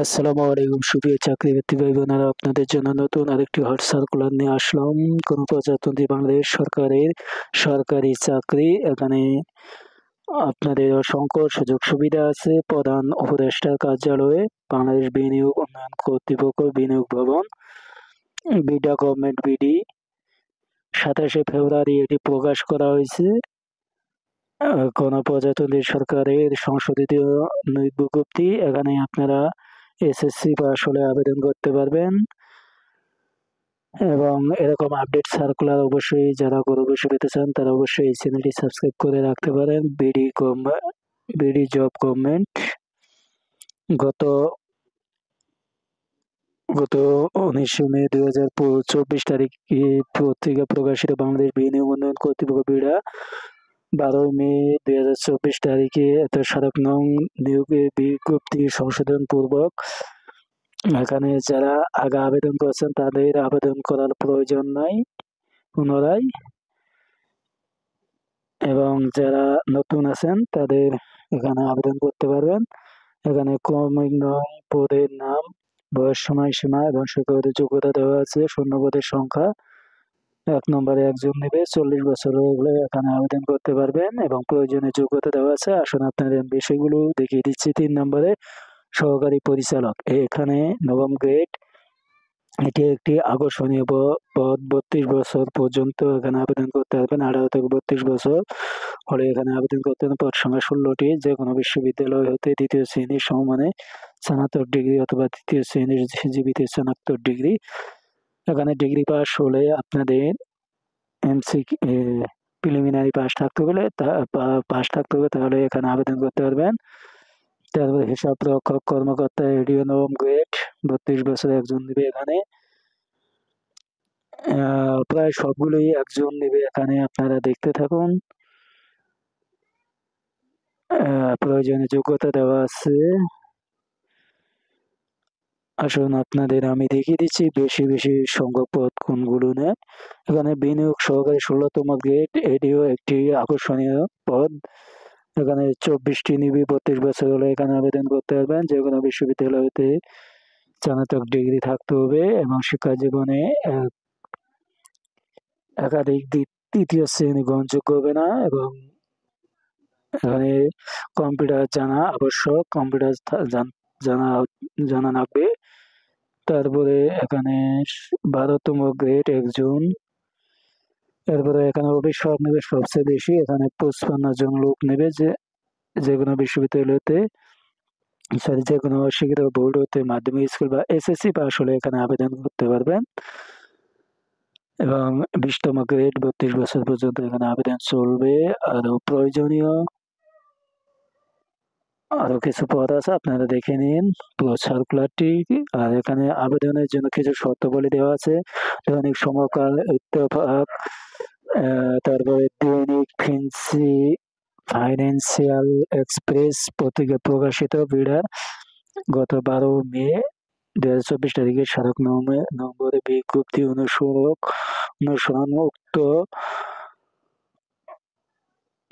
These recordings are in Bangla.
আসসালামু আলাইকুম সুপ্রিয় চাকরিপ্রার্থী ভাই বোনেরা, আপনাদের জন্য নতুন আরেকটি হট সার্কুলার নিয়ে আসলাম। গণপ্রজাতন্ত্রী বাংলাদেশ সরকারের সরকারি চাকরি। এখানে আপনাদের অসংখ্য সুযোগ সুবিধা আছে। প্রধান উপদেষ্টার কার্যালয়ে বাংলাদেশ বিনিয়োগ উন্নয়ন কর্তৃপক্ষ বিনিয়োগ ভবন, বিডা গভর্নমেন্ট বিডি, 27শে ফেব্রুয়ারি এটি প্রকাশ করা হয়েছে। গণপ্রজাতন্ত্রী সরকারের সংশোধিত নিয়োগ বিজ্ঞপ্তি। এখানে আপনারা এসএসসি পাস হলে আবেদন করতে পারবেন এবং এরকম আপডেট সার্কুলার অবশ্যই যারা ঘরে বসে পেতে চান তারা অবশ্যই এই চ্যানেলটি সাবস্ক্রাইব করে রাখতে পারেন। বিডি জব গভর্নমেন্ট গত গত 19 মে 2024 তারিখে পত্রিকা প্রকাশিত বাংলাদেশ বিনিয়োগ উন্নয়ন কর্তৃপক্ষ বিডা 12 মে 2024 তারিখে এত স্মারক নং নিয়োগের বিজ্ঞপ্তি সংশোধন পূর্বক এখানে যারা আগে আবেদন করেছেন তাদের আবেদন করার প্রয়োজন নাই পুনরায়, এবং যারা নতুন আছেন তাদের এখানে আবেদন করতে পারবেন। এখানে ক্রমিক নং, পদের নাম, বয়স, সময়সীমা এবং শিক্ষাগত যোগ্যতা দেওয়া আছে। শূন্যপদের সংখ্যা 1 নম্বরে একজন নেবে, 40 বছর হলে এখানে আবেদন করতে পারবেন এবং প্রয়োজনীয় যোগ্যতা দেওয়া আছে। আসুন আপনাদের বিষয়গুলো দেখিয়ে দিচ্ছি। 3 নম্বরে সহকারী পরিচালক, এখানে নবম গ্রেড। এটি একটি আকর্ষণীয় পদ। 32 বছর পর্যন্ত এখানে আবেদন করতে পারবেন। 18 থেকে 32 বছর হলে এখানে আবেদন করতে পারবেন। পদ সংখ্যা 16টি। যে কোনো বিশ্ববিদ্যালয় হতে 2য় শ্রেণীর সমমানে স্নাতক ডিগ্রি অথবা 3য় শ্রেণীর সিজিপিতে স্নাতক ডিগ্রি। এখানে ডিগ্রি পাস হলে আপনাদের এমসিকিউ প্রিলিমিনারি পাস থাকতে হবে, তাহলে এখানে আবেদন করতে পারবেন। তারপরে হিসাব রক্ষক কর্মকর্তা, এডিও নবম গ্রেড, 32 বছর একজন নেবে এখানে। প্রায় সবগুলোই একজন নেবে এখানে, আপনারা দেখতে থাকুন। প্রয়োজনীয় যোগ্যতা দেওয়া আছে। আসুন আপনাদের আমি দেখিয়ে দিচ্ছি বেশি সংখ্যক পদ কোনগুলো নেয়। এখানে বিনিয়োগ সহকারী 16তম গ্রেড, এটিও একটি আকর্ষণীয় পদ। এখানে 24টি নিবি। 32 বছর হলে এখানে আবেদন করতে পারবেন। যে কোনো বিশ্ববিদ্যালয় হতে স্নাতক ডিগ্রি থাকতে হবে এবং শিক্ষা জীবনে একাধিক 3য় শ্রেণী গ্রহণযোগ্য হবে না, এবং এখানে কম্পিউটার জানা আবশ্যক, কম্পিউটার জানা লাগবে। তারপরে এখানে 12তম গ্রেড একজন। এরপরে এখানে অভিস্বর নেবে সবচেয়ে বেশি, এখানে 55 জন লোক নেবে। যে কোনো বিশ্ববিদ্যালয়তে যে কোনো শিক্ষিত বোর্ড হতে মাধ্যমিক স্কুল বা এসএসসি পাস হলে এখানে আবেদন করতে পারবেন। এবং 20তম গ্রেড 32 বছর পর্যন্ত এখানে আবেদন চলবে। আরো কিছু পদ আছে, আপনারা দেখে নিন পুরো সার্কুলারটি। আর এখানে আবেদনের জন্য কিছু শর্তাবলী দেওয়া আছে। দৈনিক সমকাল, ইত্তেফাক, তারপরে দৈনিক ফাইন্যান্সিয়াল এক্সপ্রেস পত্রিকা প্রকাশিত বিডার গত 12 মে 2024 তারিখে স্মারক নম্বরে বিজ্ঞপ্তি অনুসরণ উক্ত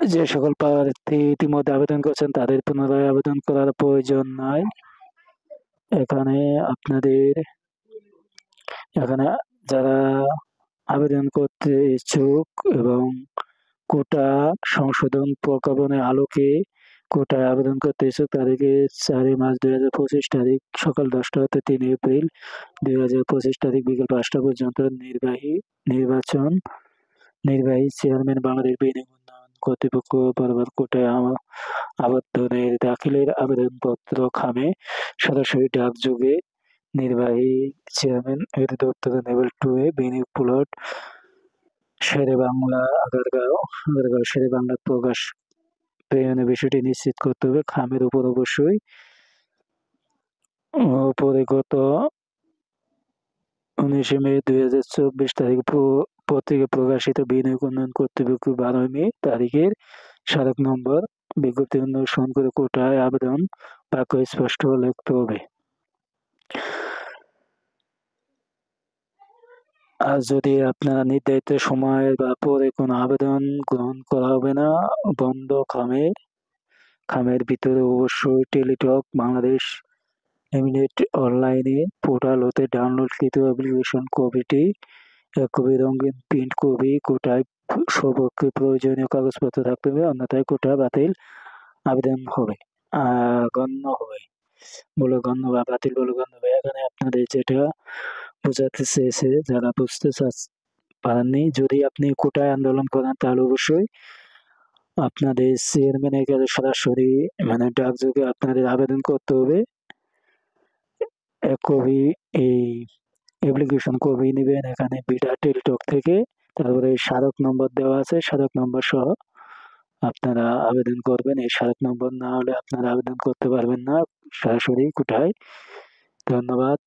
যে সকল প্রার্থী ইতিমধ্যে আবেদন করছেন তাদের পুনরায় আবেদন করার প্রয়োজন নাই। এখানে যারা আবেদন করতে ইচ্ছুক এবং কোটা সংশোধন প্রজ্ঞাপনের আলোকে কোটায় আবেদন করতে ইচ্ছুক তাদেরকে 4 মার্চ 2025 তারিখ সকাল 10টা হতে 3 এপ্রিল 2025 তারিখ বিকেল 5টা পর্যন্ত নির্বাহী চেয়ারম্যান বাংলাদেশ বিনিয়োগ উন্নয়ন কর্তৃপক্ষ বরাবর কোটায় আবেদনের দাখিলের আবেদনপত্র খামে সরাসরি ডাকযোগে নির্বাহী চেয়ারম্যান এর দপ্তরে লেভেল 2 এ বিনিয়োগ প্লট শেরেবাংলা আগারগাঁও শেরেবাংলা প্রকাশ প্রেরণের বিষয়টি নিশ্চিত করতে হবে। খামের উপর অবশ্যই উপরে গত 19 মে 2024 তারিখ পত্রিকা প্রকাশিত বিনিয়োগ উন্নয়ন কর্তৃপক্ষ 12 মে তারিখের স্মারক নম্বর বিজ্ঞপ্তি অনুসরণ করে কোটায় আবেদন বাক্য স্পষ্ট লিখতে হবে। আর যদি আপনারা নির্ধারিত সময়ের বা পরে কোনো আবেদন গ্রহণ করা হবে না, বন্ধ খামের ভিতরে অবশ্যই টেলিটক বাংলাদেশ এমিনেট অনলাইনে পোর্টাল হতে ডাউনলোডকৃত অ্যাপ্লিকেশন কপিটি এক কপি রঙিন প্রিন্ট কপি কোটায় সপক্ষে প্রয়োজনীয় কাগজপত্র থাকতে হবে, অন্যথায় কোটা বাতিল আবেদন হবে গণ্য হবে বলে গণ্য বা বাতিল বলে গণ্য হবে। এখানে আপনাদের যেটা বোঝাতে চেয়েছে, যারা বুঝতে পারেননি, যদি আপনি কোটায় আন্দোলন করেন তাহলে অবশ্যই আপনাদের চেয়ারম্যানের কাছে সরাসরি মানে ডাকযোগে আপনাদের আবেদন করতে হবে। এক কপি এই অ্যাপ্লিকেশন কপি নেবেন এখানে বিডা টেলিটক থেকে, তারপরে স্মারক নম্বর দেওয়া আছে, স্মারক নম্বর সহ আপনারা আবেদন করবেন। এই স্মারক নম্বর না হলে আপনারা আবেদন করতে পারবেন না সরাসরি কোটায়। ধন্যবাদ।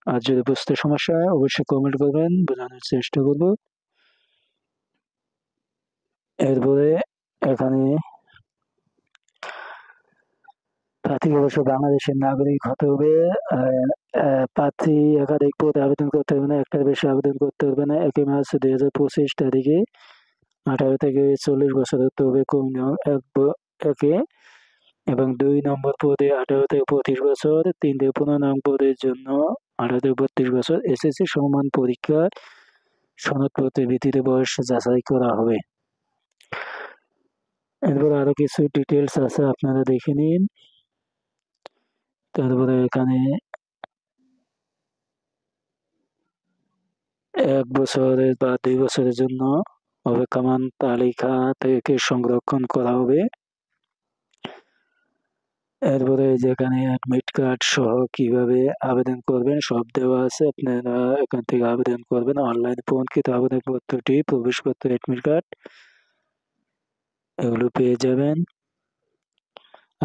আর যদি বুঝতে সমস্যা হয় অবশ্যই কমেন্ট করবেন, বোঝানোর চেষ্টা করব। এরপরে এখানে প্রার্থী অবশ্য বাংলাদেশের নাগরিক হতে হবে। প্রার্থী একাধিক পদে আবেদন করতে হবে না, একটার বেশি আবেদন করতে হবে না। 1 মার্চ 2025 তারিখে 18 থেকে 40 বছর হতে হবে একে, এবং 2 নম্বর পদে 18 থেকে 25 বছর, 3 থেকে 15 নং পদের জন্য 18 থেকে 32 বছর। এসএসসি সমমান পরীক্ষার সনদপত্রের ভিত্তিতে বয়স যাচাই করা হবে। এরপর আরো কিছু ডিটেলস আছে, আপনারা দেখে নিন। তারপরে এখানে 1 বছরের বা 2 বছরের জন্য অপেক্ষমান তালিকা থেকে সংরক্ষণ করা হবে। এরপরে যেখানে অ্যাডমিট কার্ড সহ কিভাবে আবেদন করবেন সব দেওয়া আছে, আপনারা এখান থেকে আবেদন করবেন। অনলাইনে প্রমাণকৃত আবেদনপত্রটি, প্রবেশপত্র, অ্যাডমিট কার্ড এগুলো পেয়ে যাবেন।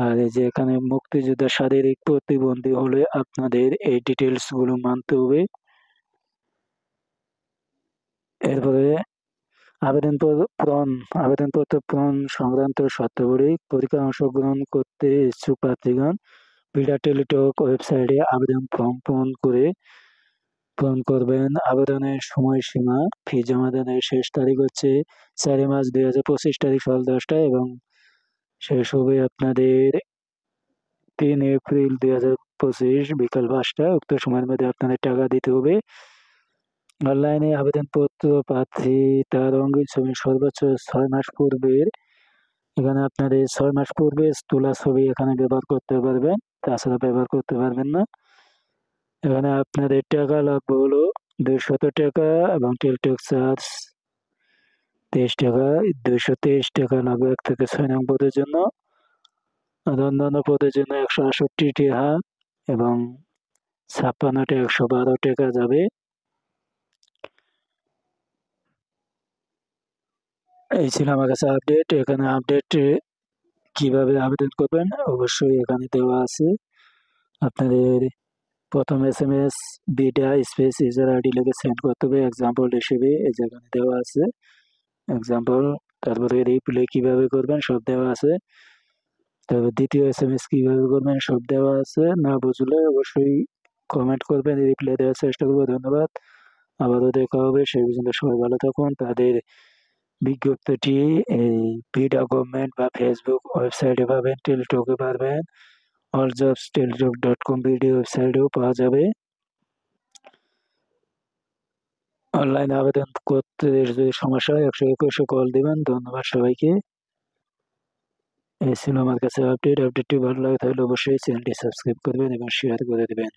আর এই যে এখানে মুক্তিযোদ্ধা শারীরিক প্রতিবন্ধী হলে আপনাদের এই ডিটেলস গুলো মানতে হবে। এরপরে আবেদনপত্র পূরণ সংক্রান্ত শর্তাবলী, পরীক্ষায় অংশগ্রহণ করতে ইচ্ছুক প্রার্থীগণ বিডা টেলিটক ওয়েবসাইটে আবেদন ফর্ম পূরণ করবেন। আবেদনের সময়সীমা, ফি জমা দানের শেষ তারিখ হচ্ছে 4 মার্চ 2025 তারিখ সকাল 10টায় এবং শেষ হবে আপনাদের 3 এপ্রিল 2025 বিকাল 5টায়। উক্ত সময়ের মধ্যে আপনাদের টাকা দিতে হবে। অনলাইনে আবেদনপত্র প্রার্থী তার রঙিন ছবি সর্বোচ্চ 6 মাস পূর্বের, এখানে আপনাদের 6 মাস পূর্বে তোলা ছবি এখানে ব্যবহার করতে পারবেন, তাছাড়া ব্যবহার করতে পারবেন না। এখানে আপনাদের টাকা লাগবে হলো 200 টাকা এবং টেলিটক চার্জ 23 টাকা, 223 টাকা লাগবে 1 থেকে 6 নং পদের জন্য। আর অন্যান্য পদের জন্য 168 টাকা এবং 56 টাকা 112 টাকা যাবে। এই ছিল আমার কাছে আপডেট। এখানে আপডেট কিভাবে আবেদন করবেন অবশ্যই এখানে দেওয়া আছে। আপনাদের প্রথম SMS BIDA space user ID লিখে সেন্ড করতে হবে এক্সাম্পল হিসেবে, এই যেখানে দেওয়া আছে এক্সাম্পল। তারপরে রিপ্লে কিভাবে করবেন সব দেওয়া আছে। তারপর দ্বিতীয় SMS কিভাবে করবেন সব দেওয়া আছে। না বুঝলে অবশ্যই কমেন্ট করবেন, রিপ্লে দেওয়ার চেষ্টা করবো। ধন্যবাদ, আবারও দেখা হবে। সেই পর্যন্ত সবাই ভালো থাকুন। তাদের বিজ্ঞপ্তিটি এই বিডা গভর্নমেন্ট বা ফেসবুক ওয়েবসাইটে পাবেন, টেলিটকে পাবেন, alljobs.টেলিটক.com বিডি ওয়েবসাইটেও পাওয়া যাবে। অনলাইনে আবেদন করতে যদি সমস্যা হয় 121 কল দিবেন। ধন্যবাদ সবাইকে। এই ছিল আমার কাছে আপডেটটি ভালো লাগে তাহলে অবশ্যই চ্যানেলটি সাবস্ক্রাইব করবেন এবং শেয়ার করে দেবেন।